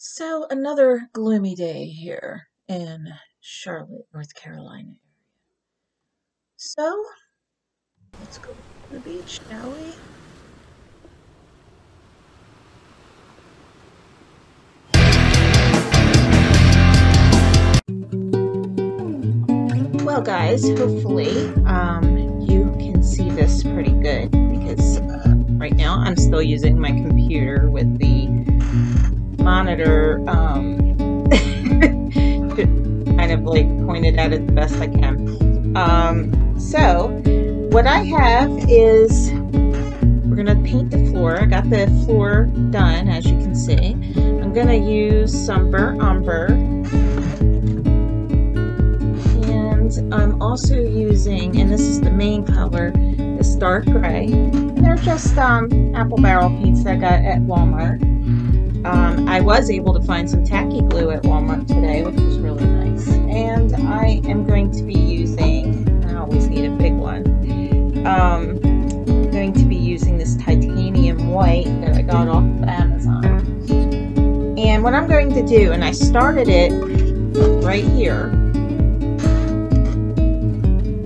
So another gloomy day here in Charlotte, North Carolina. So let's go to the beach, shall we? Well, guys, hopefully you can see this pretty good because right now I'm still using my computer with the monitor kind of like pointed at it the best I can. So what I have is we're gonna paint the floor. I got the floor done, as you can see. I'm gonna use some burnt umber, and I'm also using, and this is the main color, this dark gray. And they're just apple barrel paints that I got at Walmart. I was able to find some tacky glue at Walmart today, which was really nice. And I am going to be using, I always need a big one, I'm going to be using this titanium white that I got off of Amazon. And what I'm going to do, and I started it right here,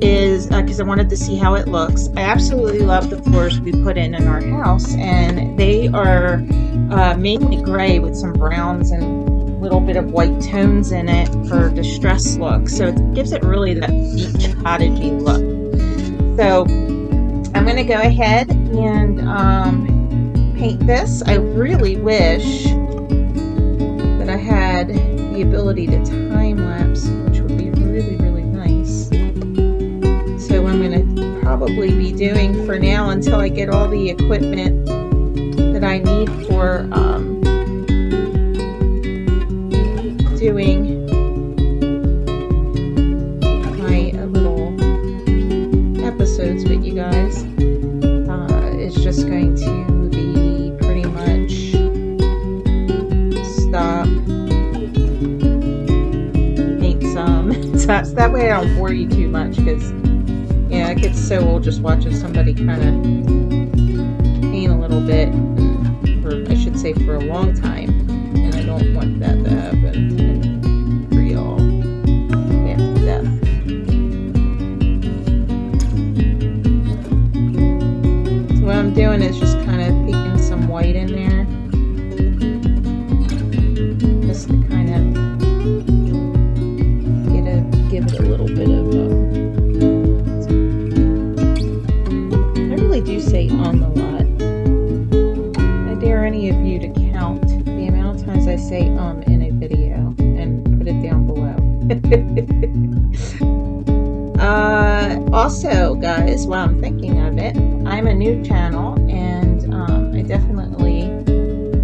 is because I wanted to see how it looks. I absolutely love the floors we put in our house, and they are mainly gray with some browns and a little bit of white tones in it for distressed look. So it gives it really that beach cottagey look. So I'm going to go ahead and paint this. I really wish that I had the ability to time lapse, which would be really, really nice. So I'm going to probably be doing for now until I get all the equipment that I need for doing my little episodes with you guys. Is just going to be pretty much stop, paint some. So that way I don't bore you too much, because yeah, it gets so old just watching somebody kind of paint a little bit, or I should say for a long time, and I don't want that to happen for y'all after death. So what I'm doing is just kind of picking some white in there, just to kind of give it a little bit of do say a lot. I dare any of you to count the amount of times I say in a video and put it down below. Also, guys, while I'm thinking of it, I'm a new channel, and I definitely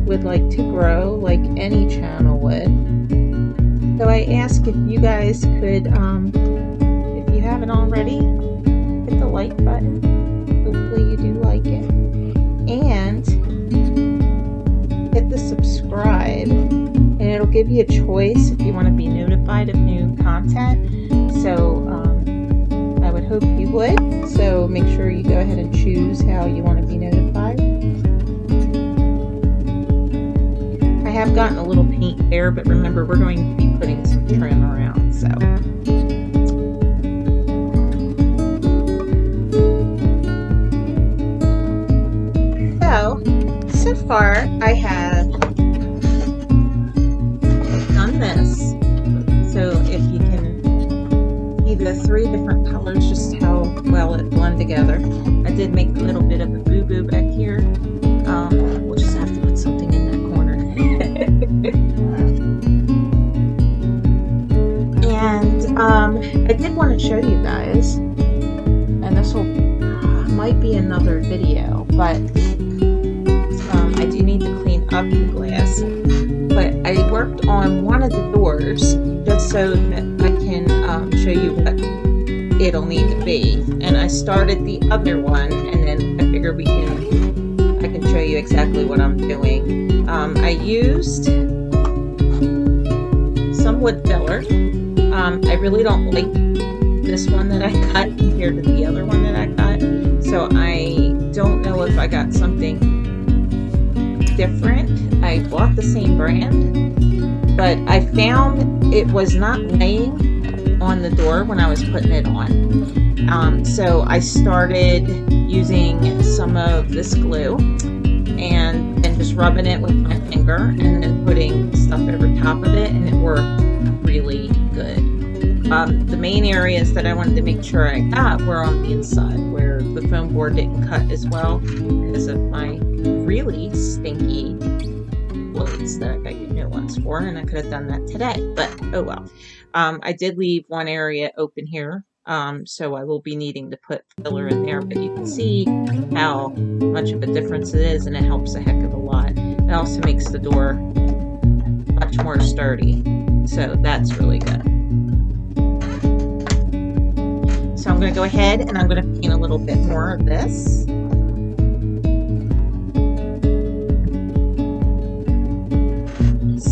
would like to grow like any channel would. So I ask if you guys could, if you haven't already, hit the like button. Hopefully you do like it, and hit the subscribe, and it'll give you a choice if you want to be notified of new content. So I would hope you would, so make sure you go ahead and choose how you want to be notified. I have gotten a little paint there, but remember, we're going to be putting some trim around, so so far I have done this. So if you can see the three different colors, just how well it blend together. I did make a little bit of a boo-boo back here. We'll just have to put something in that corner. And I did want to show you guys, and this might be another video, but I do need to clean up the glass, but I worked on one of the doors just so that I can show you what it'll need to be, and I started the other one, and then I figure I can show you exactly what I'm doing. I used some wood filler. I really don't like this one that I got compared to the other one that I got, so I don't know if I got something different. I bought the same brand, but I found it was not laying on the door when I was putting it on. So I started using some of this glue and just rubbing it with my finger and then putting stuff over top of it, and it worked really good. The main areas that I wanted to make sure I got were on the inside, where the foam board didn't cut as well because of my really stinky clothes that I got you new ones for, and I could have done that today, but oh well. I did leave one area open here, so I will be needing to put filler in there, but you can see how much of a difference it is, and it helps a heck of a lot. It also makes the door much more sturdy, so that's really good. So I'm going to go ahead and I'm going to paint a little bit more of this.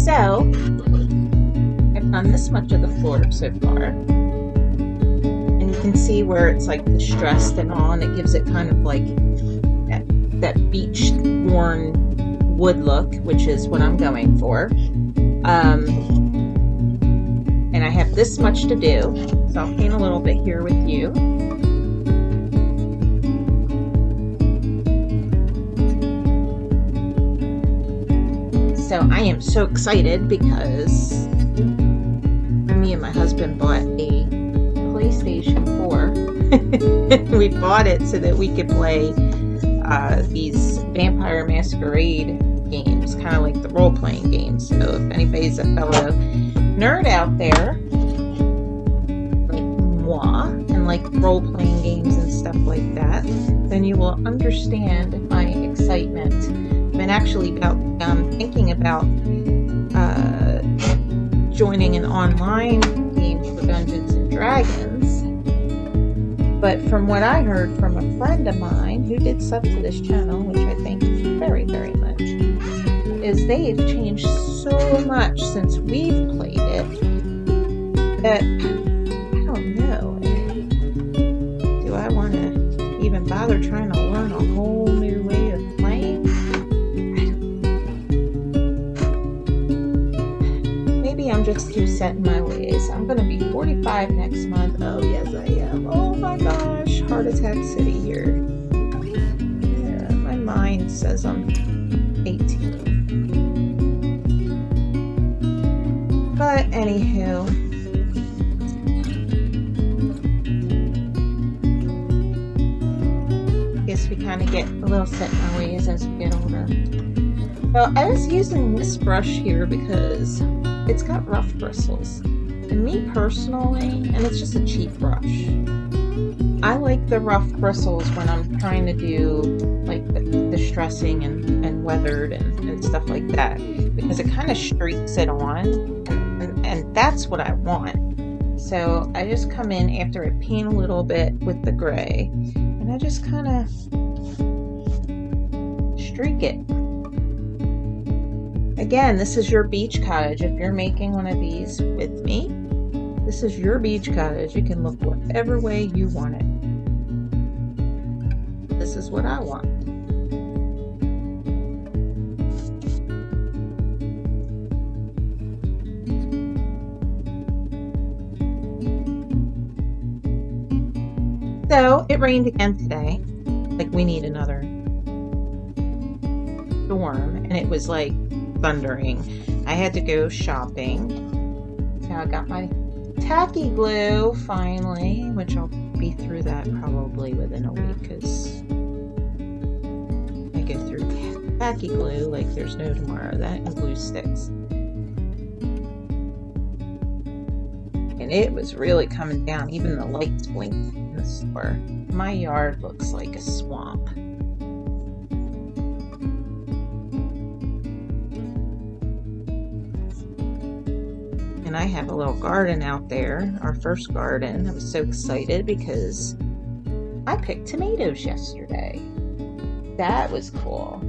So I've done this much of the floor so far. And you can see where it's like distressed and all, and it gives it kind of like that beach worn wood look, which is what I'm going for. And I have this much to do, so I'll paint a little bit here with you. So I am so excited because me and my husband bought a PlayStation 4. We bought it so that we could play these Vampire Masquerade games, kind of like the role-playing games. So if anybody's a fellow nerd out there, like moi, and like role-playing games and stuff like that, then you will understand my excitement. I've been actually thinking about joining an online game for Dungeons and Dragons, but from what I heard from a friend of mine who did sub to this channel, which I thank very, very much, is they've changed so much since we've played it that I don't know. Do I want to even bother trying to learn a whole new way of playing? Maybe I'm just too set in my ways. I'm going to be 45 next month. Oh, yes, I am. Oh my gosh, heart attack city here. Yeah, my mind says I'm 18. But anywho, I guess we kind of get a little set in our ways as we get older. Well, I was using this brush here because it's got rough bristles. And me personally, and it's just a cheap brush, I like the rough bristles when I'm trying to do like the distressing and weathered and stuff like that, because it kind of streaks it on, and that's what I want. So I just come in after I paint a little bit with the gray, and I just kind of streak it. Again, this is your beach cottage. If you're making one of these with me, this is your beach cottage. You can look whatever way you want it. This is what I want. So it rained again today. Like, we need another storm, and it was like thundering. I had to go shopping. Now I got my tacky glue finally, which I'll be through that probably within a week, because I go through tacky glue like there's no tomorrow. That and glue sticks. And it was really coming down. Even the lights blinked in the store. My yard looks like a swamp. And I have a little garden out there, our first garden. I was so excited because I picked tomatoes yesterday. That was cool.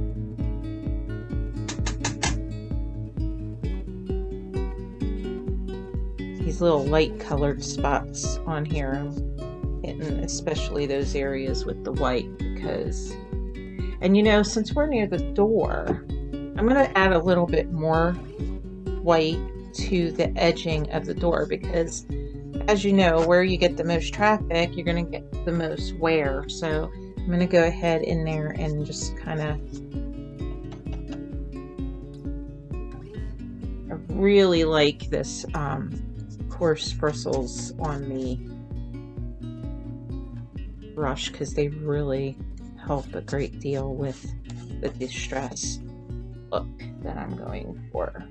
These little light colored spots on here, I'm hitting especially those areas with the white because, and you know, since we're near the door, I'm going to add a little bit more white to the edging of the door because, as you know, where you get the most traffic, you're going to get the most wear. So I'm going to go ahead in there and just kind of, I really like this coarse bristles on the brush because they really help a great deal with the distress look that I'm going for.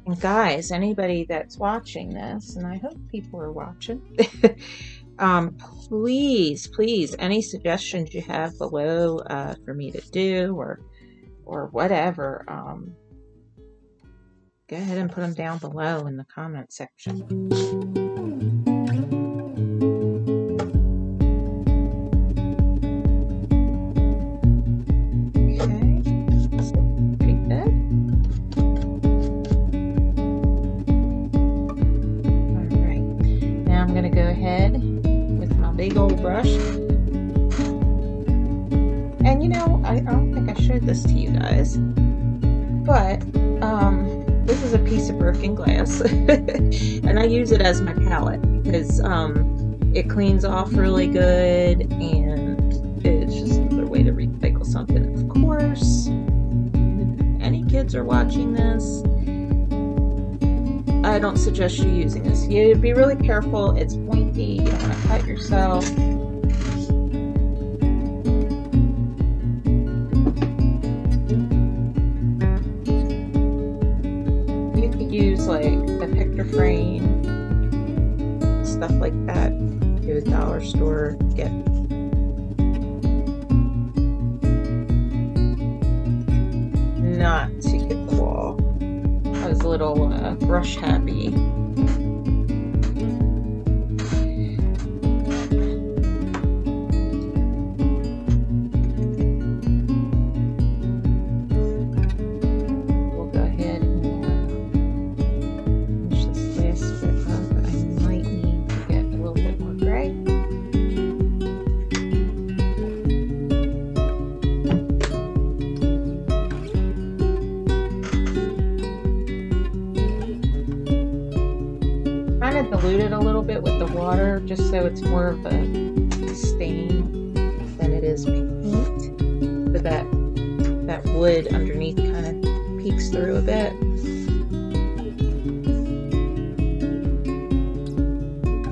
And guys, anybody that's watching this, and I hope people are watching, please, any suggestions you have below for me to do or whatever, go ahead and put them down below in the comment section. Big old brush, and you know, I don't think I showed this to you guys, but this is a piece of broken glass and I use it as my palette because it cleans off really good and it's just another way to recycle something. Of course, if any kids are watching this, I don't suggest you using this. You be really careful. It's pointy. You don't want to cut yourself. You could use like a picture frame, stuff like that. Go to the dollar store, get not to hit the wall. I was a little brush happy. We'll go ahead and finish this last bit up. I might need to get a little bit more gray. Dilute it a little bit with the water just so it's more of a stain than it is paint, so that wood underneath kind of peeks through a bit.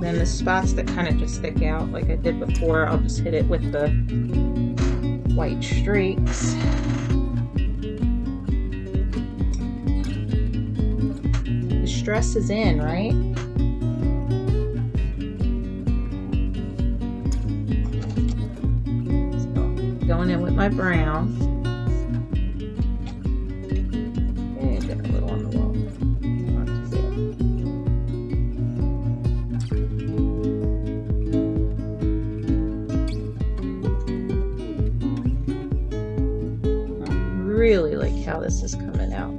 Then the spots that kind of just stick out like I did before, I'll just hit it with the white streaks. The stress is in, right? Going in with my brown. Okay, get a little on the wall. Not too bad. I really like how this is coming out.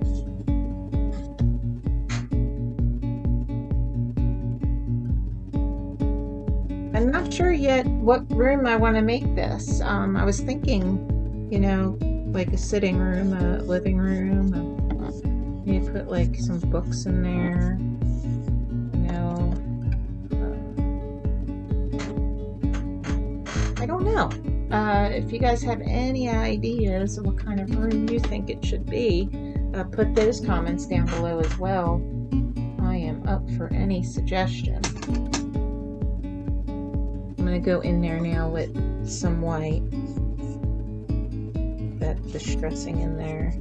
I'm not sure yet what room I want to make this. I was thinking, you know, like a sitting room, a living room. Maybe put like some books in there. You know, I don't know. If you guys have any ideas of what kind of room you think it should be, put those comments down below as well. I am up for any suggestion. I'm going to go in there now with some white, that distressing in there.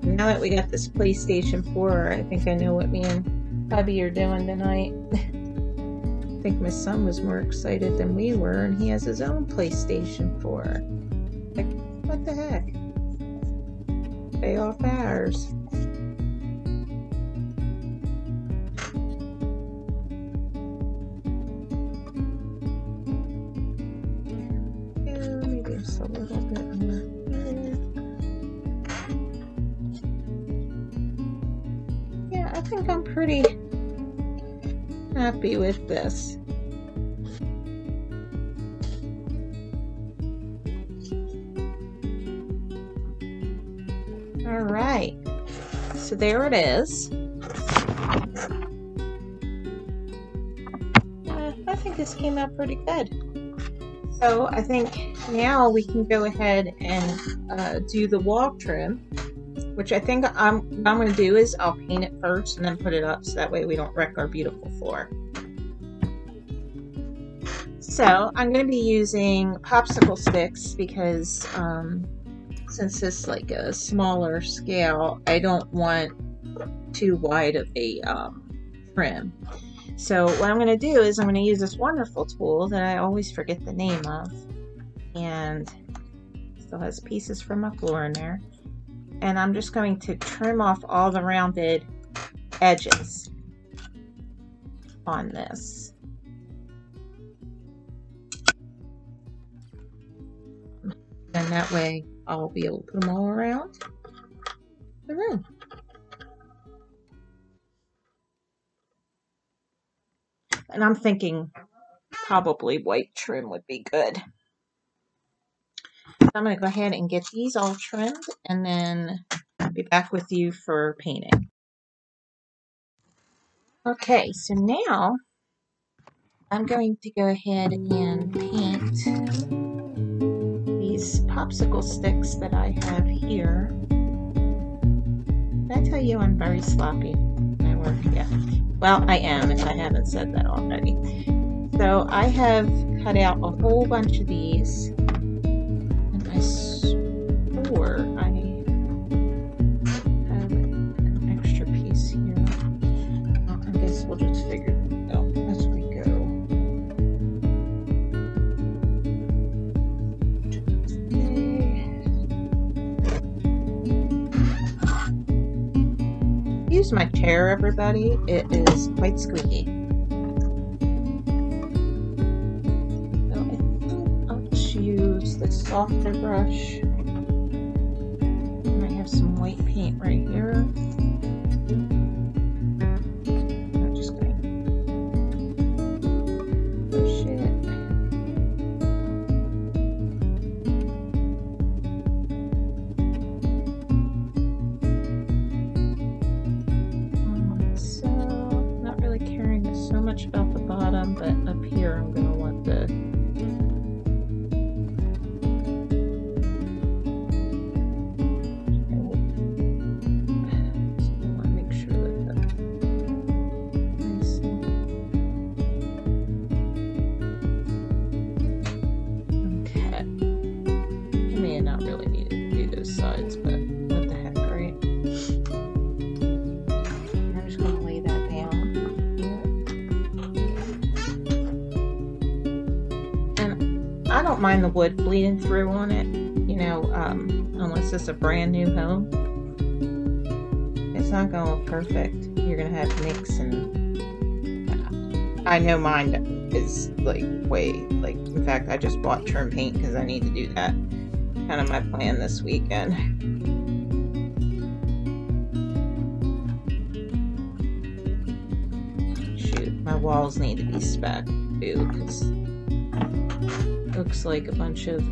Now that we got this PlayStation 4, I think I know what me and hubby are doing tonight. I think my son was more excited than we were, and he has his own PlayStation 4. Like, what the heck? Pay off ours. A little bit more here. Yeah, I think I'm pretty happy with this. All right, so there it is. I think this came out pretty good. So I think now we can go ahead and do the wall trim, which I think what I'm going to do is I'll paint it first and then put it up so that way we don't wreck our beautiful floor. So I'm going to be using popsicle sticks because since it's like a smaller scale, I don't want too wide of a trim. So what I'm going to do is I'm going to use this wonderful tool that I always forget the name of, and still has pieces from my floor in there, and I'm just going to trim off all the rounded edges on this. And that way I'll be able to put them all around the room. And I'm thinking probably white trim would be good. I'm going to go ahead and get these all trimmed and then I'll be back with you for painting. Okay, so now I'm going to go ahead and paint these popsicle sticks that I have here. Did I tell you I'm very sloppy when I work? Yeah. Well, I am, if I haven't said that already. So I have cut out a whole bunch of these, and I swore I have an extra piece here. Well, I guess we'll just figure it out as we go. Use my chair, everybody. It is quite squeaky. So I think I'll just use the softer brush. And I have some white paint right here. I'm just going to push it. So much about the bottom, but up here I'm going to want the I want to make sure that nice. Okay, I may not really need to do those sides, but what the heck, right? I'm just going to lay that down. I don't mind the wood bleeding through on it, you know, unless it's a brand new home. It's not going to look perfect. You're going to have nicks and I know mine is like way, like, in fact, I just bought trim paint because I need to do that. Kind of my plan this weekend. Shoot, my walls need to be specced too because looks like a bunch of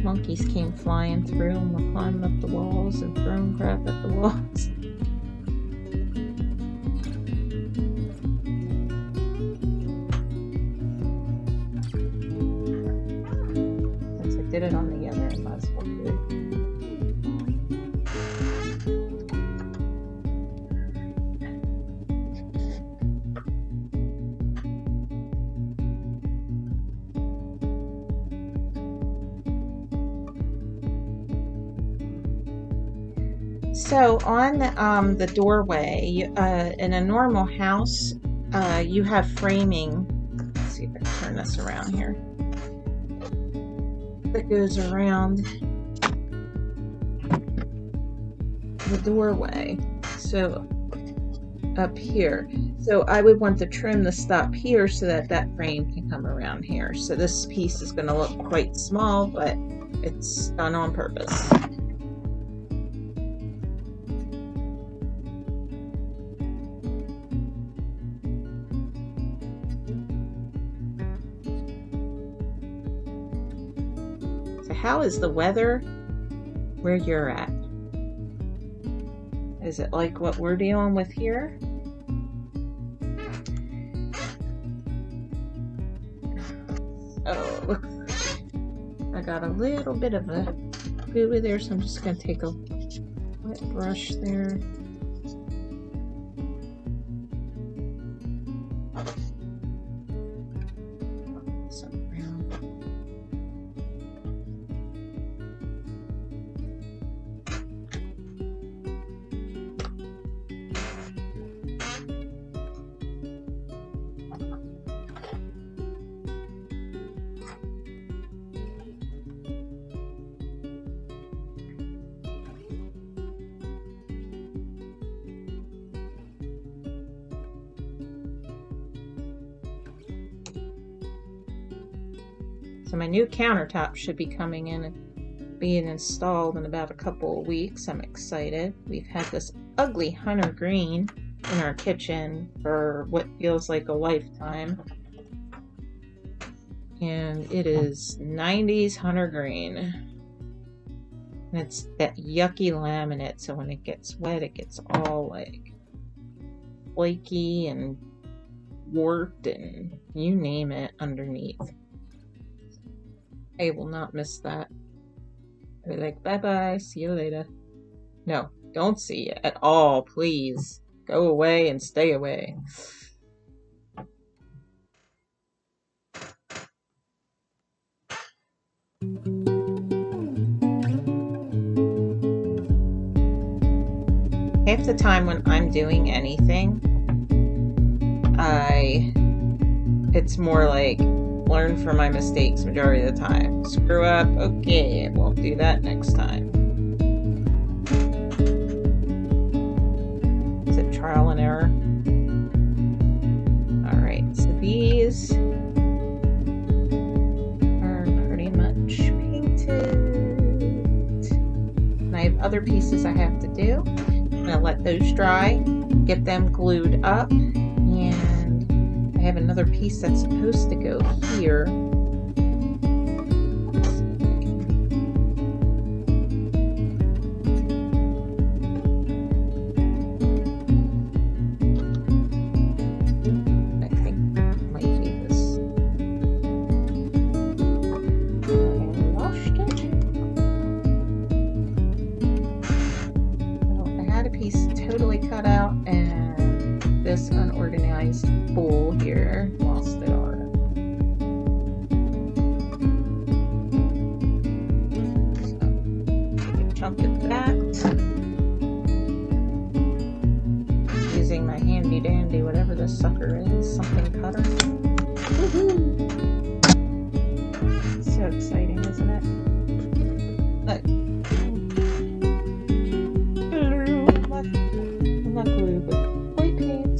monkeys came flying through and were climbing up the walls and throwing crap at the walls. Since I did it on the other, I might as well do it. So on the doorway, in a normal house, you have framing. Let's see if I can turn this around here. That goes around the doorway. So up here. So I would want the trim to stop here so that that frame can come around here. So this piece is going to look quite small, but it's done on purpose. How is the weather? where you're at. Is it like what we're dealing with here? Oh, look, I got a little bit of a goo there, so I'm just going to take a wet brush there. So my new countertop should be coming in and being installed in about a couple of weeks. I'm excited. We've had this ugly hunter green in our kitchen for what feels like a lifetime. And it is 90s hunter green. And it's that yucky laminate, so when it gets wet, it gets all like flaky and warped and you name it underneath. I will not miss that. I'll be like, bye-bye, see you later. No, don't see it at all, please. Go away and stay away. Half the time when I'm doing anything, it's more like learn from my mistakes majority of the time. Screw up, okay, won't do that next time. Is it trial and error? Alright, so these are pretty much painted. And I have other pieces I have to do. I'm going to let those dry, get them glued up, and I have another piece that's supposed to go here. I think it might be this. I lost it. Well, I had a piece totally cut out and this unorganized bowl here lost it all. So take a chunk of that. Using my handy dandy whatever this sucker is, something cutter. Woohoo! So exciting, isn't it? Look. Not glue, but white paint.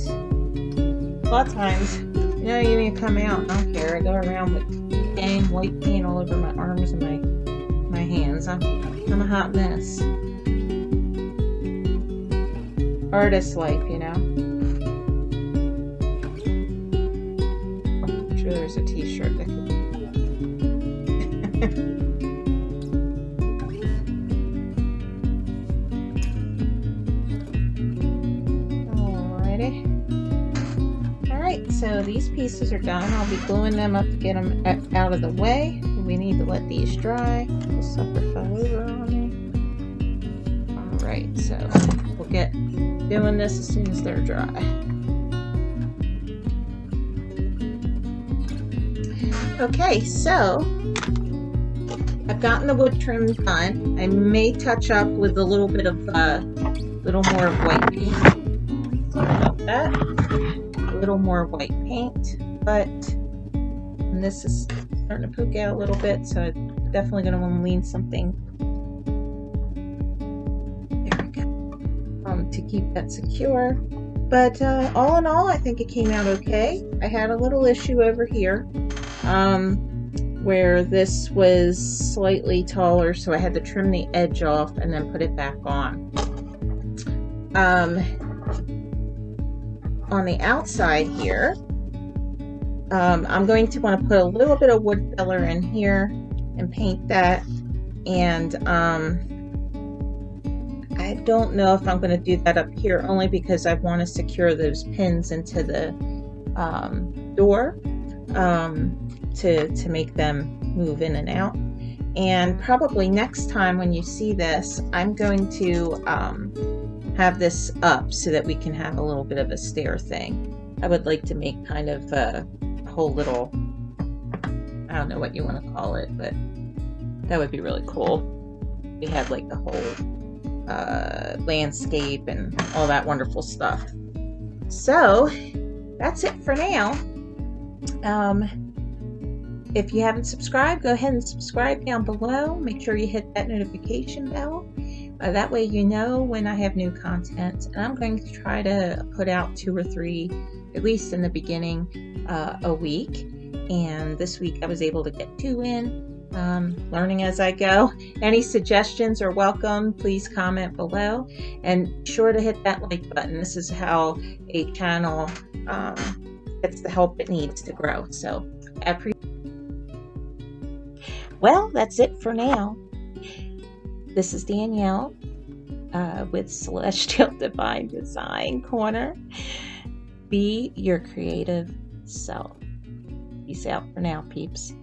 A lot of times, you know, you need to come out, I don't care. I go around with dang white paint all over my arms and my hands. I'm a hot mess. Artist life, you know. I'm sure there's a t-shirt that could Alrighty. So these pieces are done. I'll be gluing them up to get them out of the way. We need to let these dry. The sucker fell over on me. Alright, so we'll get doing this as soon as they're dry. Okay, so I've gotten the wood trim done. I may touch up with a little bit of little more of white paint. Sorry about that. A little more white paint, but this is starting to poke out a little bit, so I'm definitely going to want to lean something. There we go. To keep that secure. But all in all, I think it came out okay. I had a little issue over here where this was slightly taller, so I had to trim the edge off and then put it back on. On the outside here, I'm going to want to put a little bit of wood filler in here and paint that, and I don't know if I'm going to do that up here, only because I want to secure those pins into the door to make them move in and out. And probably next time when you see this, I'm going to have this up so that we can have a little bit of a stair thing. I would like to make kind of a whole little, I don't know what you want to call it, but that would be really cool. We have like the whole landscape and all that wonderful stuff. So that's it for now. If you haven't subscribed, go ahead and subscribe down below. Make sure you hit that notification bell. That way you know when I have new content. And I'm going to try to put out 2 or 3, at least in the beginning, a week. And this week I was able to get 2 in, learning as I go. Any suggestions are welcome. Please comment below. And be sure to hit that like button. This is how a channel gets the help it needs to grow. So I appreciate. Well, that's it for now. This is Danielle with Celestial Divine Design Corner. Be your creative self. Peace out for now, peeps.